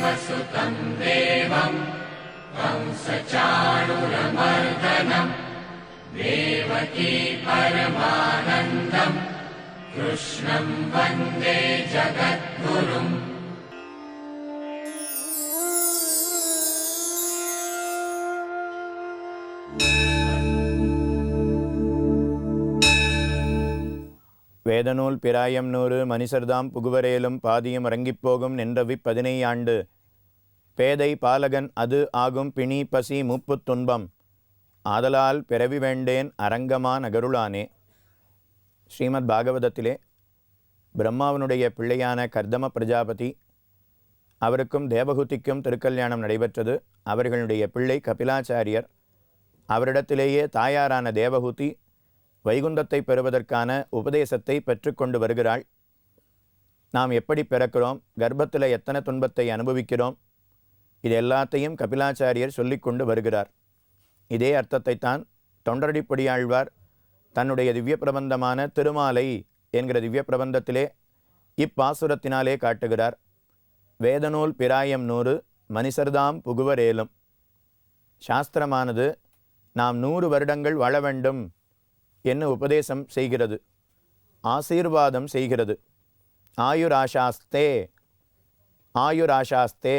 वसुतं देवं कंसचाणूरमर्दनं देवकी परमानन्दं कृष्णं वन्दे जगद्गुरुम्. வேதநூல் பிராயம் 100 மனிசர்தாம் புகுவரேலும் பாதியும் இறங்கிப்போகும் நின்றவி 15 ஆண்டு பேதை பாலகன் அது ஆகும் பிணி பசி முப்புத் துன்பம் ஆதலால் பிறவி வேண்டேன் அரங்கமா நகருளானே. ஸ்ரீமத் பாகவதத்திலே பிரம்மாவனுடைய பிள்ளையான கர்தம பிரஜாபதி அவருக்கும் தேவகுதிக்கும் திருக்கல்யாணம் நடைபெற்றது. அவர்களுடைய பிள்ளை கபிலாச்சாரியர், அவரிடத்திலேயே தாயாரான தேவகுதி வைகுந்தத்தை பெறுவதற்கான உபதேசத்தை பெற்றுக்கொண்டு வருகிறாள். நாம் எப்படி பிறக்கிறோம், கர்ப்பத்தில் எத்தனை துன்பத்தை அனுபவிக்கிறோம், இது எல்லாத்தையும் கபிலாச்சாரியர் சொல்லிக்கொண்டு வருகிறார். இதே அர்த்தத்தைத்தான் தொண்டரடிப்பொடியாழ்வார் தன்னுடைய திவ்ய பிரபந்தமான திருமாலை என்கிற திவ்ய பிரபந்தத்திலே இப்பாசுரத்தினாலே காட்டுகிறார். வேதநூல் பிராயம் 100 மனிசர்தாம் புகுவரேலும். சாஸ்திரமானது நாம் 100 வருடங்கள் வாழ வேண்டும் என்ன உபதேசம் செய்கிறது, ஆசீர்வாதம் செய்கிறது. ஆயுராசாஸ்தே ஆயுராசாஸ்தே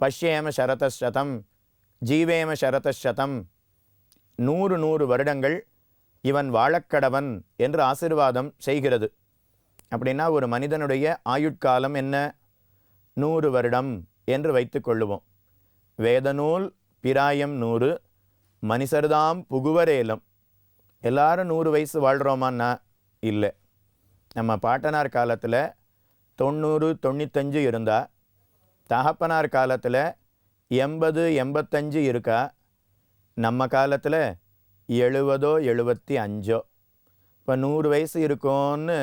பஷ்யேம சரதசதம் ஜீவேம சரதசதம். 100 வருடங்கள் இவன் வாழக்கடவன் என்று ஆசீர்வாதம் செய்கிறது. அப்படின்னா ஒரு மனிதனுடைய ஆயுட்காலம் என்ன, 100 வருடம் என்று வைத்து கொள்ளுவோம். வேதநூல் பிராயம் 100 மனிசர்தாம் புகுவரேலும். எல்லாரும் 100 வயசு வாழ்கிறோமான்னா இல்லை. நம்ம பாட்டனார் காலத்தில் 90 95 இருந்தா, தகப்பனார் காலத்தில் 80 85 இருக்கா, நம்ம காலத்தில் 70 75. இப்போ 100 வயசு இருக்கோன்னு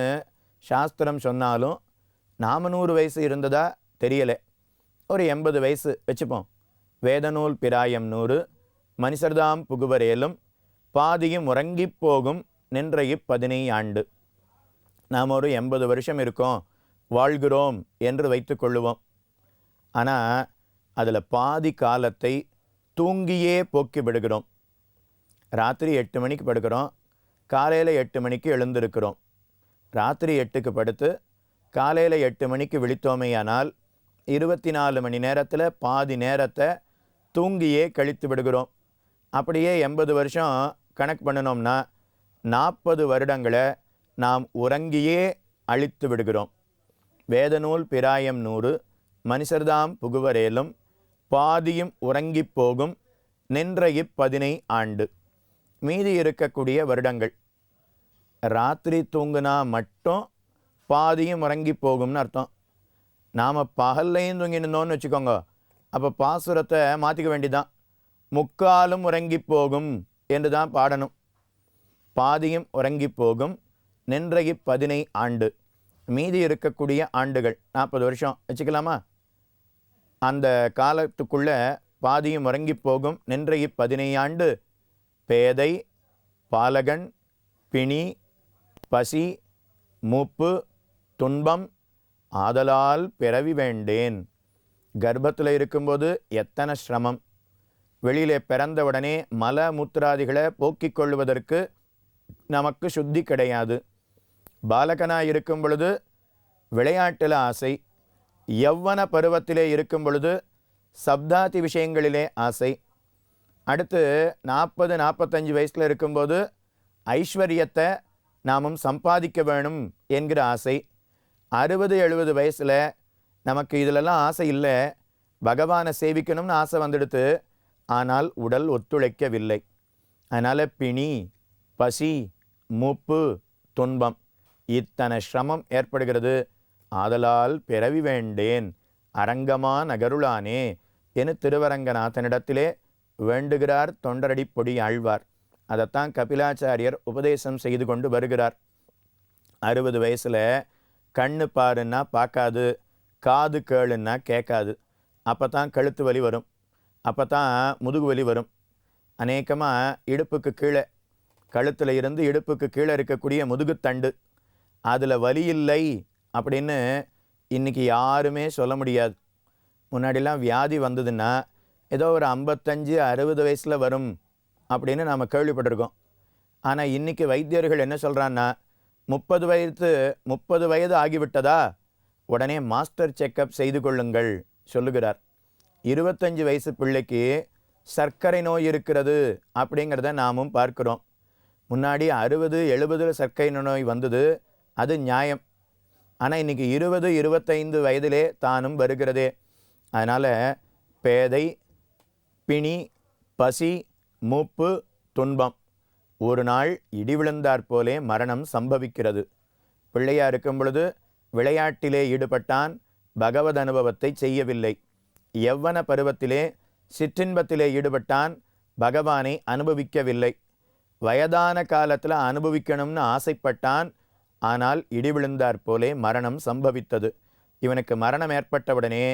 சாஸ்திரம் சொன்னாலும் நாம் 100 வயசு இருந்ததா தெரியலை. ஒரு 80 வயசு வச்சுப்போம். வேதநூல் பிராயம் 100 மனிசர்தாம் புகுவரேலும் பாதியும் உறங்கி போகும் நின்ற 15 ஆண்டு. நாம் ஒரு 80 வருஷம் இருக்கோம், வாழ்கிறோம் என்று வைத்து கொள்ளுவோம். ஆனால் அதில் பாதி காலத்தை தூங்கியே போக்கி விடுகிறோம். ராத்திரி 8 மணிக்கு படுக்கிறோம், காலையில் 8 மணிக்கு எழுந்திருக்கிறோம். ராத்திரி 8க்கு படுத்து காலையில் 8 மணிக்கு விழித்தோமையானால் 24 மணி நேரத்தில் பாதி நேரத்தை தூங்கியே கழித்து விடுகிறோம். அப்படியே 80 வருஷம் கணக்கு பண்ணினோம்னா 40 வருடங்களை நாம் உறங்கியே அழித்து விடுகிறோம். வேதநூல் பிராயம் 100 மனிசர்தாம் புகுவரேலும் பாதியும் உறங்கி போகும் நின்ற 15 ஆண்டு. மீதி இருக்கக்கூடிய வருடங்கள் ராத்திரி தூங்குனா மட்டும் பாதியும் உறங்கி போகும்னு அர்த்தம். நாம் பகல்லையும் தூங்கினோன்னு வச்சுக்கோங்க, அப்போ பாசுரத்தை மாற்றிக்க வேண்டிதான். முக்காலும் உறங்கி போகும் என்று தான் பாடணும். பாதியும் உறங்கி போகும் நின்ற 15 ஆண்டு. மீதி இருக்கக்கூடிய ஆண்டுகள் 40 வருஷம் வச்சுக்கலாமா? அந்த காலத்துக்குள்ளே பாதியும் உறங்கி போகும் நின்ற 15 ஆண்டு பேதை பாலகன் பிணி பசி மூப்பு துன்பம் ஆதலால் பிறவி வேண்டேன். கர்ப்பத்தில் இருக்கும்போது எத்தனை சிரமம், வெளியிலே பிறந்தவுடனே மல மூத்திராதிகளை போக்கிக் கொள்வதற்கு நமக்கு சுத்தி கிடையாது. பாலகனாக இருக்கும் பொழுது விளையாட்டில் ஆசை, யவ்வன பருவத்திலே இருக்கும் பொழுது சப்தாதி விஷயங்களிலே ஆசை. அடுத்து 40 45 வயசில் இருக்கும்போது ஐஸ்வர்யத்தை நாமும் சம்பாதிக்க வேணும் என்கிற ஆசை. 60 70 வயசில் நமக்கு இதிலெல்லாம் ஆசை இல்லை, பகவானை சேவிக்கணும்னு ஆசை வந்துடுத்து, ஆனால் உடல் ஒத்துழைக்கவில்லை. அதனால் பிணி பசி மூப்பு துன்பம் இத்தனை சிரமம் ஏற்படுகிறது. ஆதலால் பிறவி வேண்டேன் அரங்கமா நகருளானே என திருவரங்கநாதனிடத்திலே வேண்டுகிறார் தொண்டரடிப்பொடி ஆழ்வார். அதைத்தான் கபிலாச்சாரியர் உபதேசம் செய்து கொண்டு வருகிறார். 60 வயசில் கண்ணு பாருன்னா பார்க்காது, காது கேளுன்னா கேட்காது. அப்போ தான் கழுத்து வலி வரும், அப்போ தான் முதுகு வலி வரும். அநேகமாக இடுப்புக்கு கீழே, கழுத்தில் இருந்து இடுப்புக்கு கீழே இருக்கக்கூடிய முதுகுத்தண்டு அதில் வலி இல்லை அப்படின்னு இன்றைக்கி யாருமே சொல்ல முடியாது. முன்னாடிலாம் வியாதி வந்ததுன்னா ஏதோ ஒரு 55-60 வயசில் வரும் அப்படின்னு நாம் கேள்விப்பட்டிருக்கோம். ஆனால் இன்றைக்கி வைத்தியர்கள் என்ன சொல்கிறான்னா 30 வயது ஆகிவிட்டதா உடனே மாஸ்டர் செக்கப் செய்து கொள்ளுங்கள் சொல்லுகிறார். 25 வயசு பிள்ளைக்கு சர்க்கரை நோய் இருக்கிறது அப்படிங்கிறத நாமும் பார்க்கிறோம். முன்னாடி 60-70 சர்க்கரை நோய் வந்தது, அது நியாயம். ஆனால் இன்றைக்கி 20-25 வயதிலே தானும் வருகிறதே. அதனால் பேதை, பிணி, பசி, மூப்பு, துன்பம், ஒரு நாள் இடி விழுந்தாற் போலே மரணம் சம்பவிக்கிறது. பிள்ளையா இருக்கும் பொழுது விளையாட்டிலே ஈடுபட்டான், பகவத் அனுபவத்தை செய்யவில்லை. யவ்வன பருவத்திலே சிற்றின்பத்திலே ஈடுபட்டான், பகவானை அனுபவிக்கவில்லை. வயதான காலத்தில் அனுபவிக்கணும்னு ஆசைப்பட்டான், ஆனால் இடி விழுந்தாற் போலே மரணம் சம்பவித்தது. இவனுக்கு மரணம் ஏற்பட்டவுடனே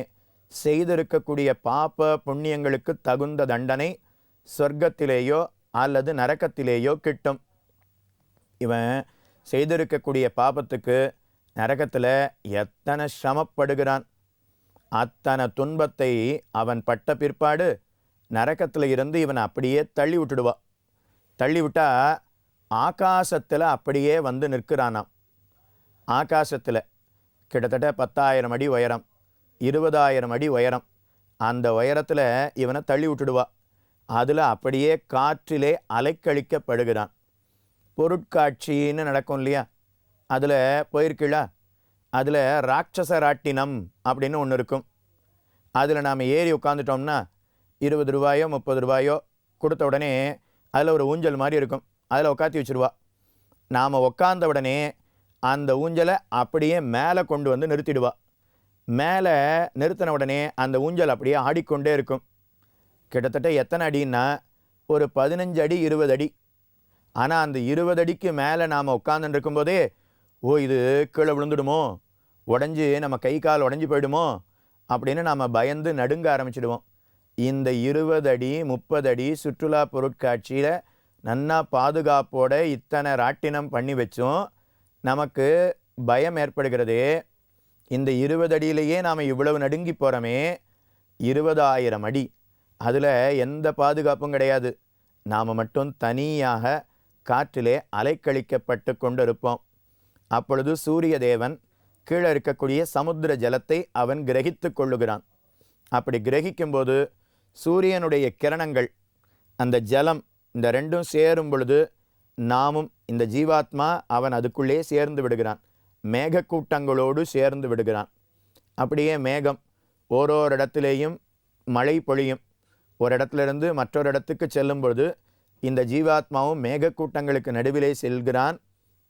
செய்திருக்கக்கூடிய பாப புண்ணியங்களுக்கு தகுந்த தண்டனை சொர்க்கத்திலேயோ அல்லது நரகத்திலேயோ கிட்டும். இவன் செய்திருக்கக்கூடிய பாபத்துக்கு நரகத்தில் எத்தனை சிரமப்படுகிறான், அத்தனை துன்பத்தை அவன் பட்ட பிற்பாடு நரகத்தில் இருந்து இவன் அப்படியே தள்ளி விட்டுடுவா. தள்ளி விட்டா ஆகாசத்தில் அப்படியே வந்து நிற்கிறானாம். ஆகாசத்தில் கிட்டத்தட்ட 10,000 அடி உயரம், 20,000 அடி உயரம், அந்த உயரத்தில் இவனை தள்ளி விட்டுடுவா. அதில் அப்படியே காற்றிலே அலைக்கழிக்கப்படுகிறான். பொருட்காட்சின்னு நடக்கும் இல்லையா, அதில் போயிருக்கீழா? அதில் ராட்சச ராட்டினம் அப்படின்னு ஒன்று இருக்கும். அதில் நாம் ஏறி உட்காந்துட்டோம்னா 20 ரூபாயோ 30 ரூபாயோ கொடுத்த உடனே அதில் ஒரு ஊஞ்சல் மாதிரி இருக்கும், அதில் உட்காத்தி வச்சுருவா. நாம் உட்காந்த உடனே அந்த ஊஞ்சலை அப்படியே மேலே கொண்டு வந்து நிறுத்திடுவா. மேலே நிறுத்தின உடனே அந்த ஊஞ்சல் அப்படியே ஆடிக்கொண்டே இருக்கும். கிட்டத்தட்ட எத்தனை அடின்னா ஒரு 15 அடி 20 அடி. ஆனால் அந்த 20 அடிக்கு மேலே நாம் உட்காந்துட்டு இருக்கும்போதே இது கீழே விழுந்துடுமோ, உடஞ்சி நம்ம கை கால் உடஞ்சி போயிடுமோ அப்படின்னு நாம் பயந்து நடுங்க ஆரம்பிச்சிடுவோம். இந்த 20 அடி 30 அடி சுற்றுலா பொருட்காட்சியில் நன்னா பாதுகாப்போட இத்தனை ராட்டினம் பண்ணி வச்சோம், நமக்கு பயம் ஏற்படுகிறதே. இந்த 20 அடியிலேயே நாம் இவ்வளவு நடுங்கி போகிறோமே, 20,000 அடி, அதில் எந்த பாதுகாப்பும் கிடையாது. நாம் மட்டும் தனியாக காற்றிலே அலைக்கழிக்கப்பட்டு கொண்டு இருப்போம். அப்பொழுது சூரிய தேவன் கீழே இருக்கக்கூடிய சமுத்திர ஜலத்தை அவன் கிரகித்து கொள்ளுகிறான். அப்படி கிரகிக்கும்போது சூரியனுடைய கிரணங்கள், அந்த ஜலம், இந்த ரெண்டும் சேரும் பொழுது நாமும் இந்த ஜீவாத்மா அவன் அதுக்குள்ளே சேர்ந்து விடுகிறான், மேகக்கூட்டங்களோடு சேர்ந்து விடுகிறான். அப்படியே மேகம் ஓரோரு இடத்திலேயும் மழை பொழியும். ஒரு இடத்துலேருந்து மற்றொரு இடத்துக்கு செல்லும் பொழுது இந்த ஜீவாத்மாவும் மேகக்கூட்டங்களுக்கு நடுவிலே செல்கிறான்,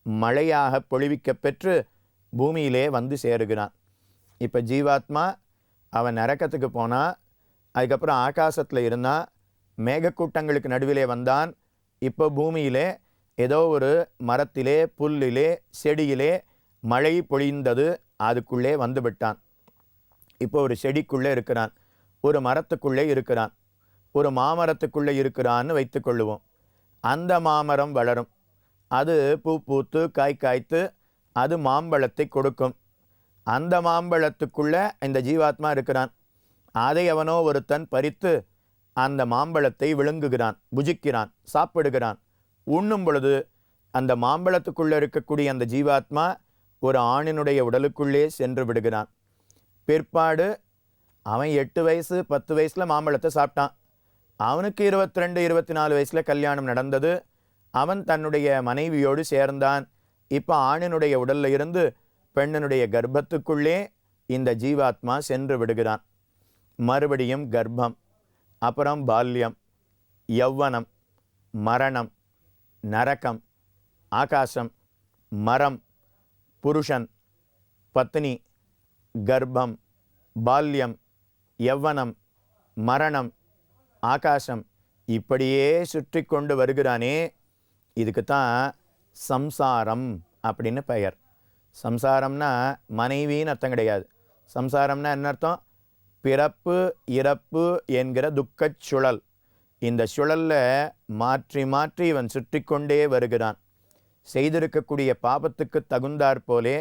மழையாக பொழிவிக்க பெற்று பூமியிலே வந்து சேருகிறான். இப்போ ஜீவாத்மா அவன் நரக்கத்துக்கு போனால், அதுக்கப்புறம் ஆகாசத்தில் இருந்தால், மேகக்கூட்டங்களுக்கு நடுவிலே வந்தான். இப்போ பூமியிலே ஏதோ ஒரு மரத்திலே, புல்லிலே, செடியிலே மழை பொழிந்தது, அதுக்குள்ளே வந்து விட்டான். இப்போ ஒரு செடிக்குள்ளே இருக்கிறான், ஒரு மரத்துக்குள்ளே இருக்கிறான், ஒரு மாமரத்துக்குள்ளே இருக்கிறான்னு வைத்துக்கொள்ளுவோம். அந்த மாமரம் வளரும், அது பூ பூத்து காய் காய்த்து அது மாம்பழத்தை கொடுக்கும். அந்த மாம்பழத்துக்குள்ளே இந்த ஜீவாத்மா இருக்கிறான். அதை அவனோ ஒருத்தன் பறித்து அந்த மாம்பழத்தை விழுங்குகிறான், புஜிக்கிறான், சாப்பிடுகிறான். உண்ணும் பொழுது அந்த மாம்பழத்துக்குள்ளே இருக்கக்கூடிய அந்த ஜீவாத்மா ஒரு ஆணினுடைய உடலுக்குள்ளே சென்று விடுகிறான். பிற்பாடு அவன் 8 வயசு 10 வயசில் மாம்பழத்தை சாப்பிட்டான். அவனுக்கு 22-24 வயசில் கல்யாணம் நடந்தது. அவன் தன்னுடைய மனைவியோடு சேர்ந்தான். இப்போ ஆணினுடைய உடலில் இருந்து பெண்ணினுடைய கர்ப்பத்துக்குள்ளே இந்த ஜீவாத்மா சென்று விடுகிறான். மறுபடியும் கர்ப்பம், அப்புறம் பால்யம், யௌவனம், மரணம், நரகம், ஆகாசம், மரம், புருஷன், பத்னி, கர்ப்பம், பால்யம், யௌவனம், மரணம், ஆகாசம், இப்படியே சுற்றி கொண்டு வருகிறானே. இதுக்குத்தான் சம்சாரம் அப்படின்னு பெயர். சம்சாரம்னா மனைவின்னு அர்த்தம் கிடையாது. சம்சாரம்னா என்ன அர்த்தம்? பிறப்பு இறப்பு என்கிற துக்கச் சுழல். இந்த சுழலில் மாற்றி மாற்றி இவன் சுற்றி கொண்டே வருகிறான். செய்திருக்கக்கூடிய பாபத்துக்கு தகுந்தாற் போலே,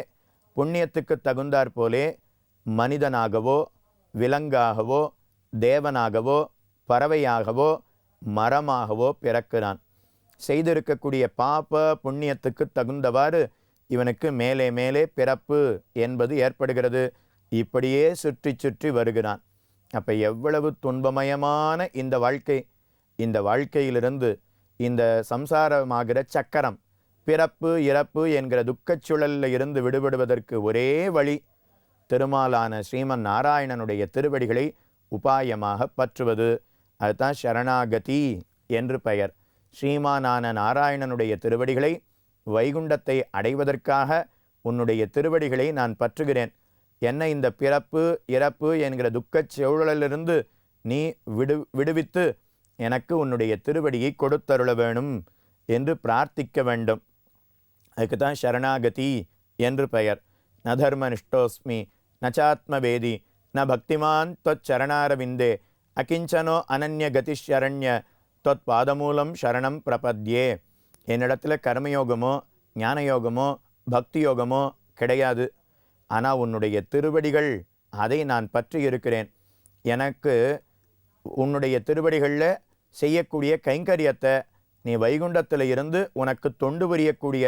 புண்ணியத்துக்கு தகுந்தாற் போலே மனிதனாகவோ விலங்காகவோ தேவனாகவோ பறவையாகவோ மரமாகவோ பிறக்கிறான். செய்திருக்கக்கூடிய பாப புண்ணியத்துக்கு தகுந்தவாறு இவனுக்கு மேலே மேலே பிறப்பு என்பது ஏற்படுகிறது. இப்படியே சுற்றி சுற்றி வருகிறான். அப்போ எவ்வளவு துன்பமயமான இந்த வாழ்க்கை! இந்த வாழ்க்கையிலிருந்து, இந்த சம்சாரமாகிற சக்கரம், பிறப்பு இறப்பு என்கிற துக்கச் சுழலில் இருந்து விடுபடுவதற்கு ஒரே வழி திருமாலான ஸ்ரீமன் நாராயணனுடைய திருவடிகளை உபாயமாக பற்றுவது. அதுதான் சரணாகதி என்று பெயர். ஸ்ரீமானான நாராயணனுடைய திருவடிகளை, வைகுண்டத்தை அடைவதற்காக உன்னுடைய திருவடிகளை நான் பற்றுகிறேன். என்னை இந்த பிறப்பு இறப்பு என்கிற துக்கச் சூழலிலிருந்து நீ விடுவித்து எனக்கு உன்னுடைய திருவடியை கொடுத்தருள வேணும் என்று பிரார்த்திக்க வேண்டும். அதுக்கு தான் சரணாகதி என்று பெயர். ந தர்மனிஷ்டோஸ்மி நச்சாத்மவேதி ந பக்திமான் தொத் சரணாரவிந்தே அகிஞ்சனோ அனன்ய கதிஷரண்ய தொத் பாதமூலம் சரணம் பிரபத்யே. என்னிடத்தில் கர்மயோகமோ ஞானயோகமோ பக்தி யோகமோ கிடையாது. ஆனால் உன்னுடைய திருவடிகள், அதை நான் பற்றி இருக்கிறேன். எனக்கு உன்னுடைய திருவடிகளில் செய்யக்கூடிய கைங்கரியத்தை, நீ வைகுண்டத்தில் இருந்து உனக்கு தொண்டு புரியக்கூடிய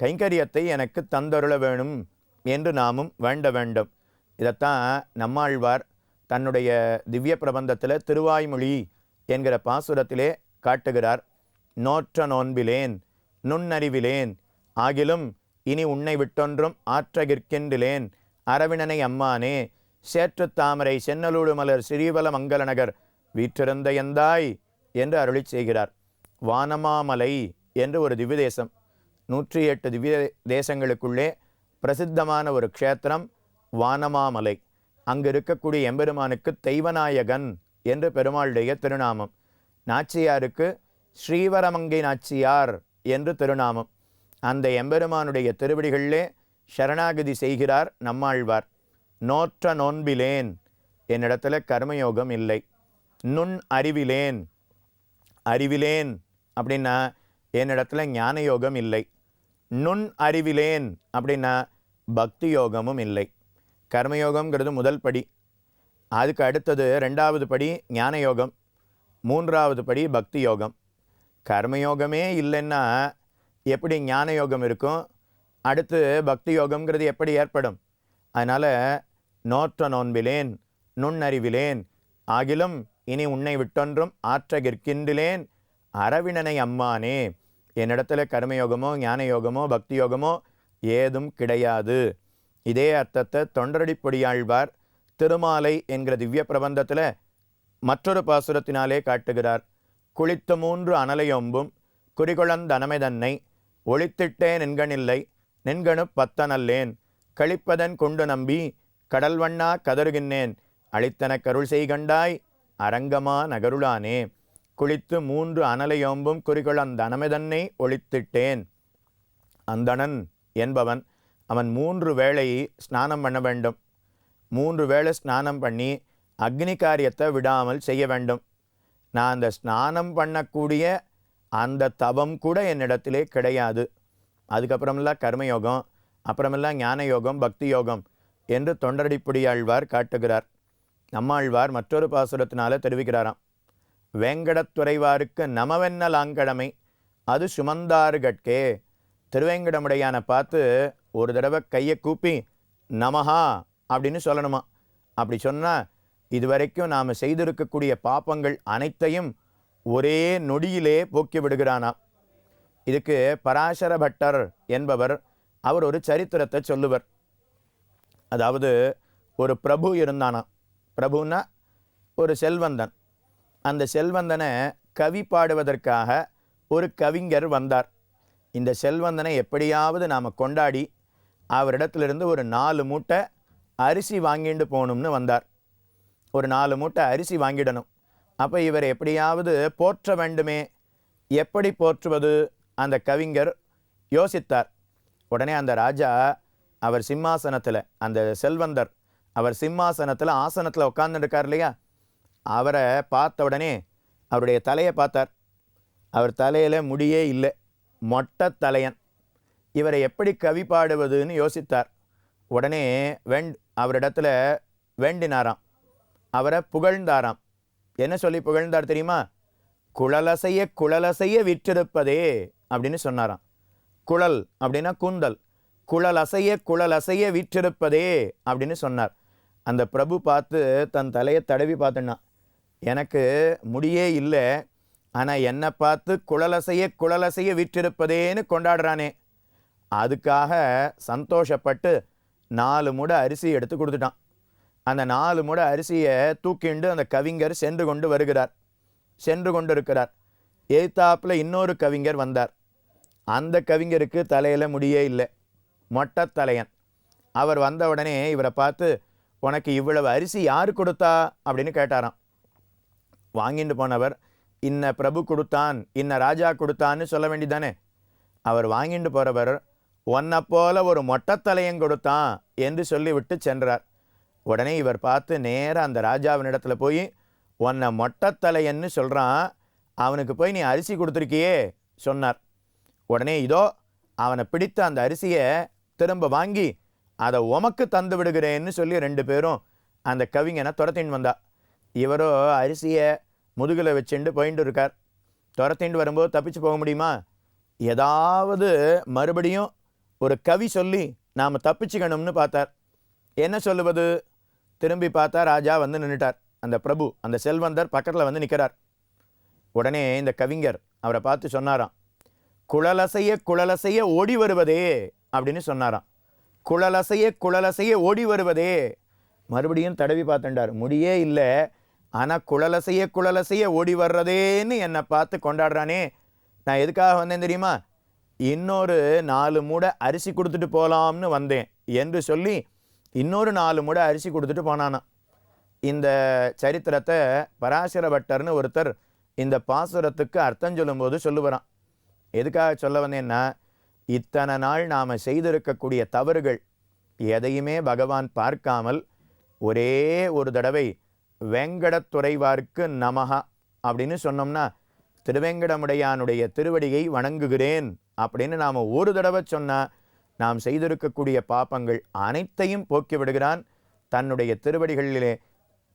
கைங்கரியத்தை எனக்கு தந்தருள வேணும் என்று நாமும் வேண்ட வேண்டும். இதைத்தான் நம்மாழ்வார் தன்னுடைய திவ்ய பிரபந்தத்தில் திருவாய்மொழி என்கிற பாசுரத்திலே காட்டுகிறார். நோற்ற நோன்பிலேன் நுண்ணறிவிலேன் ஆகிலும் இனி உன்னை விட்டொன்றும் ஆற்றகிற்கின்றிலேன் அரவிணனை அம்மானே சேற்று தாமரை சென்னலூடு மலர் சிறீவல மங்களநகர் வீற்றிருந்த எந்தாய் என்று அருளி செய்கிறார். வானமாமலை என்று ஒரு திவ்ய தேசம், 108 திவ்ய தேசங்களுக்குள்ளே பிரசித்தமான ஒரு க்ஷேத்திரம் வானமாமலை. அங்கு இருக்கக்கூடிய எம்பெருமானுக்கு தெய்வநாயகன் என்று பெருமாளுடைய திருநாமம். நாச்சியாருக்கு ஸ்ரீவரமங்கை நாச்சியார் என்று திருநாமம். அந்த எம்பெருமானுடைய திருவடிகளிலே சரணாகதி செய்கிறார் நம்மாழ்வார். நோற்ற நோன்பிலேன், என்னிடத்துல கர்மயோகம் இல்லை. நுண் அறிவிலேன், அறிவிலேன் அப்படின்னா என்னிடத்துல ஞான யோகம் இல்லை. நுண் அறிவிலேன் அப்படின்னா பக்தி யோகமும் இல்லை. கர்மயோகம்ங்கிறது முதல் படி. அதுக்கு அடுத்தது 2வது படி ஞான யோகம், 3வது படி பக்தி யோகம். கர்மயோகமே இல்லைன்னா எப்படி ஞான யோகம் இருக்கும்? அடுத்து பக்தி யோகம்ங்கிறது எப்படி ஏற்படும்? அதனால் நோற்ற நோன்பிலேன் நுண்ணறிவிலேன் ஆகிலும் இனி உன்னை விட்டொன்றும் ஆற்றகிற்கின்றிலேன் அரவிணனை அம்மானே. என்னிடத்தில் கர்மயோகமோ ஞான யோகமோ பக்தி யோகமோ ஏதும் கிடையாது. இதே அர்த்தத்தை தொண்டரடிப்பொடியாழ்வார் திருமாலை என்கிற திவ்ய பிரபந்தத்தில் மற்றொரு பாசுரத்தினாலே காட்டுகிறார். குளித்த 3 அனலையொம்பும் குறிகுளந்தனமை தன்னை ஒளித்திட்டேன் என்கணில்லை நென்கணு பத்தனல்லேன் கழிப்பதன் கொண்டு நம்பி கடல்வண்ணா கதறுகின்னேன் அளித்தன கருள் செய்கண்டாய் அரங்கமா நகருளானே. குளித்து 3 அனலையொம்பும் குறிகுளந்தனமை தன்னை ஒளித்திட்டேன். அந்தணன் என்பவன் அவன் 3 வேளை ஸ்நானம் பண்ண வேண்டும். 3 வேளை ஸ்நானம் பண்ணி அக்னி காரியத்தை விடாமல் செய்ய வேண்டும். நான் அந்த ஸ்நானம் பண்ணக்கூடிய அந்த தவம் கூட என்னிடத்திலே கிடையாது. அதுக்கப்புறமெல்லாம் கர்மயோகம், அப்புறமெல்லாம் ஞான யோகம் பக்தி யோகம் என்று தொண்டரடிப்பொடியாழ்வார் காட்டுகிறார். நம்மாழ்வார் மற்றொரு பாசுரத்தினால தெரிவிக்கிறாராம். வேங்கடத்துறைவாருக்கு நமவென்னலாங்கடமை அது சுமந்தாறு கட்கே. திருவேங்கடமுடையான பார்த்து ஒரு தடவை கையை கூப்பி நமஹா அப்படின்னு சொல்லணுமா. அப்படி சொன்னால் இதுவரைக்கும் நாம் செய்திருக்கக்கூடிய பாப்பங்கள் அனைத்தையும் ஒரே நொடியிலே போக்கி விடுகிறானாம். இதுக்கு பராசர பட்டர் என்பவர் அவர் ஒரு சரித்திரத்தை சொல்லுவர். அதாவது ஒரு பிரபு இருந்தானாம். பிரபுன்னா ஒரு செல்வந்தன். அந்த செல்வந்தனை கவி பாடுவதற்காக ஒரு கவிஞர் வந்தார். இந்த செல்வந்தனை எப்படியாவது நாம் கொண்டாடி அவரிடத்திலிருந்து ஒரு 4 மூட்டை அரிசி வாங்கிட்டு போகணும்னு வந்தார். ஒரு 4 மூட்டை அரிசி வாங்கிடணும். அப்போ இவர் எப்படியாவது போற்ற வேண்டுமே. எப்படி போற்றுவது? அந்த கவிஞர் யோசித்தார். உடனே அந்த ராஜா அவர் சிம்மாசனத்தில், அந்த செல்வந்தர் அவர் சிம்மாசனத்தில் ஆசனத்தில் உட்கார்ந்துருக்கார் இல்லையா, அவரை பார்த்த உடனே அவருடைய தலையை பார்த்தார். அவர் தலையில் முடியே இல்லை, மொட்டை தலையன். இவரை எப்படி கவி பாடுவதுன்னு யோசித்தார். உடனே அவரிடத்துல வேண்டினாராம். அவரை புகழ்ந்தாராம். என்ன சொல்லி புகழ்ந்தார் தெரியுமா? குழலசைய குழலசைய விற்றிருப்பதே அப்படின்னு சொன்னாராம். குழல் அப்படின்னா கூந்தல், குழலசைய குழலசைய விற்றிருப்பதே அப்படின்னு சொன்னார். அந்த பிரபு பார்த்து தன் தலையை தடவி பார்த்துன்னா, எனக்கு முடியே இல்லை, ஆனால் என்னை பார்த்து குழலசைய குழலசைய விற்றிருப்பதேன்னு கொண்டாடுறானே, அதுக்காக சந்தோஷப்பட்டு 4 முடை அரிசி எடுத்து கொடுத்துட்டான். அந்த 4 முடை அரிசியை தூக்கிண்டு அந்த கவிஞர் சென்று கொண்டு வருகிறார். சென்று கொண்டு இருக்கிறார். எய்த்தாப்பில் இன்னொரு கவிஞர் வந்தார். அந்த கவிஞருக்கு தலையில் முடியே இல்லை, மொட்டை தலையன். அவர் வந்த உடனே இவரை பார்த்து, உனக்கு இவ்வளவு அரிசி யார் கொடுத்தா அப்படின்னு கேட்டாராம். வாங்கிட்டு போனவர், இன்ன பிரபு கொடுத்தான், இன்ன ராஜா கொடுத்தான்னு சொல்ல வேண்டிதானே. அவர் வாங்கிட்டு போகிறவர், உன்னை போல ஒரு மொட்டைத்தலையன் கொடுத்தான் என்று சொல்லிவிட்டு சென்றார். உடனே இவர் பார்த்து நேராக அந்த ராஜாவினிடத்தில் போய், உன்னை மொட்டைத்தலையன்னு சொல்கிறான், அவனுக்கு போய் நீ அரிசி கொடுத்துருக்கியே சொன்னார். உடனே இதோ அவனை பிடித்த அந்த அரிசியை திரும்ப வாங்கி அதை உமக்கு தந்து விடுகிறேன்னு சொல்லி 2 பேரும் அந்த கவிஞனை துரத்தின்னு வந்தா. இவரோ அரிசியை முதுகில் வச்சுட்டு போயிட்டு இருக்கார். துரத்தின்னு வரும்போது தப்பிச்சு போக முடியுமா? ஏதாவது மறுபடியும் ஒரு கவி சொல்லி நாம் தப்பிச்சுக்கணும்னு பார்த்தார். என்ன சொல்லுவது? திரும்பி பார்த்தா ராஜா வந்து நின்றுட்டார். அந்த பிரபு, அந்த செல்வந்தர் பக்கத்தில் வந்து நிற்கிறார். உடனே இந்த கவிஞர் அவரை பார்த்து சொன்னாராம், குழலசைய குழலசைய ஓடி வருவதே அப்படின்னு சொன்னாராம். குழலசைய குழலசைய ஓடி வருவதே. மறுபடியும் தடவி பார்த்துட்டார், முடியே இல்லை, ஆனால் குழலசைய குழலசைய ஓடி வர்றதேன்னு என்னை பார்த்து கொண்டாடுறானே, நான் எதுக்காக வந்தேன் தெரியுமா? இன்னொரு 4 மூடை அரிசி கொடுத்துட்டு போகலாம்னு வந்தேன் என்று சொல்லி இன்னொரு 4 மூடை அரிசி கொடுத்துட்டு போனானா. இந்த சரித்திரத்தை பராசர பட்டர்னு ஒருத்தர் இந்த பாசுரத்துக்கு அர்த்தம் சொல்லும்போது சொல்லுவாராம். எதுக்காக சொல்ல வந்தேன்னா, இத்தனை நாள் நாம் செய்திருக்கக்கூடிய தவறுகள் எதையுமே பகவான் பார்க்காமல் ஒரே ஒரு தடவை வெங்கடத்துறைவார்க்கு நமஹா அப்படின்னு சொன்னோம்னா, திருவேங்கடமுடையானுடைய திருவடியை வணங்குகிறேன் அப்படின்னு நாம் ஒரு தடவை சொன்னால் நாம் செய்திருக்கக்கூடிய பாப்பங்கள் அனைத்தையும் போக்கி விடுகிறான். தன்னுடைய திருவடிகளிலே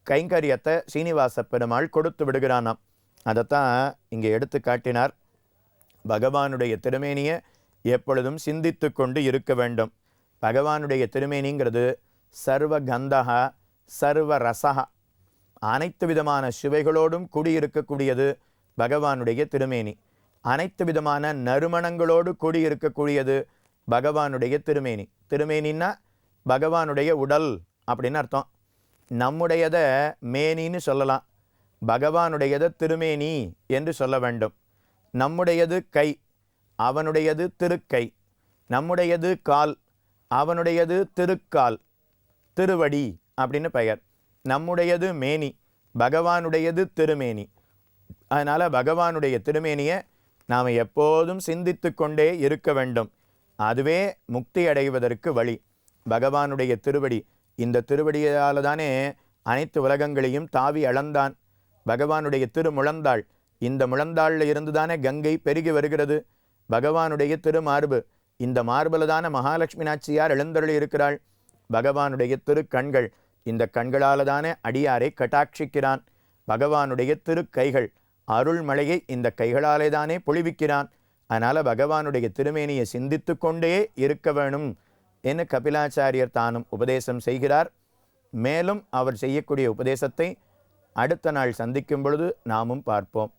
கைங்கரியத்தை சீனிவாச பெருமாள் கொடுத்து விடுகிறானாம். அதைத்தான் இங்கே எடுத்து காட்டினார். பகவானுடைய திருமேனியை எப்பொழுதும் சிந்தித்து கொண்டு இருக்க வேண்டும். பகவானுடைய திருமேனிங்கிறது சர்வ கந்தகா சர்வ ரசகா, அனைத்து விதமான சுவைகளோடும் கூடியிருக்கக்கூடியது பகவானுடைய திருமேனி. அனைத்து விதமான நறுமணங்களோடு கூடியிருக்கக்கூடியது பகவானுடைய திருமேனி. திருமேனின்னா பகவானுடைய உடல் அப்படின்னு அர்த்தம். நம்முடையதை மேனின்னு சொல்லலாம், பகவானுடையதை திருமேனி என்று சொல்ல வேண்டும். நம்முடையது கை, அவனுடையது திருக்கை. நம்முடையது கால், அவனுடையது திருக்கால், திருவடி அப்படின்னு பெயர். நம்முடையது மேனி, பகவானுடையது திருமேனி. அதனால் பகவானுடைய திருமேனியை நாம் எப்போதும் சிந்தித்து கொண்டே இருக்க வேண்டும். அதுவே முக்தி அடைவதற்கு வழி. பகவானுடைய திருவடி, இந்த திருவடியால் தானே அனைத்து உலகங்களையும் தாவி அளந்தான். பகவானுடைய திருமுழந்தாள், இந்த முழந்தாளில் இருந்து தானே கங்கை பெருகி வருகிறது. பகவானுடைய திருமார்பு, இந்த மார்பில் தானே மகாலட்சுமி நாச்சியார் எழுந்தருளி இருக்கிறாள். பகவானுடைய திருக்கண்கள், இந்த கண்களால் தானே அடியாரை கட்டாட்சிக்கிறான். பகவானுடைய திருக்கைகள், அருள்மழையை இந்த கைகளாலே தானே பொழிவிக்கிறான். அதனால் பகவானுடைய திருமேனியை சிந்தித்து கொண்டே இருக்க வேணும் என்று கபிலாச்சாரியர் தானும் உபதேசம் செய்கிறார். மேலும் அவர் செய்யக்கூடிய உபதேசத்தை அடுத்த நாள் சந்திக்கும் பொழுது நாமும் பார்ப்போம்.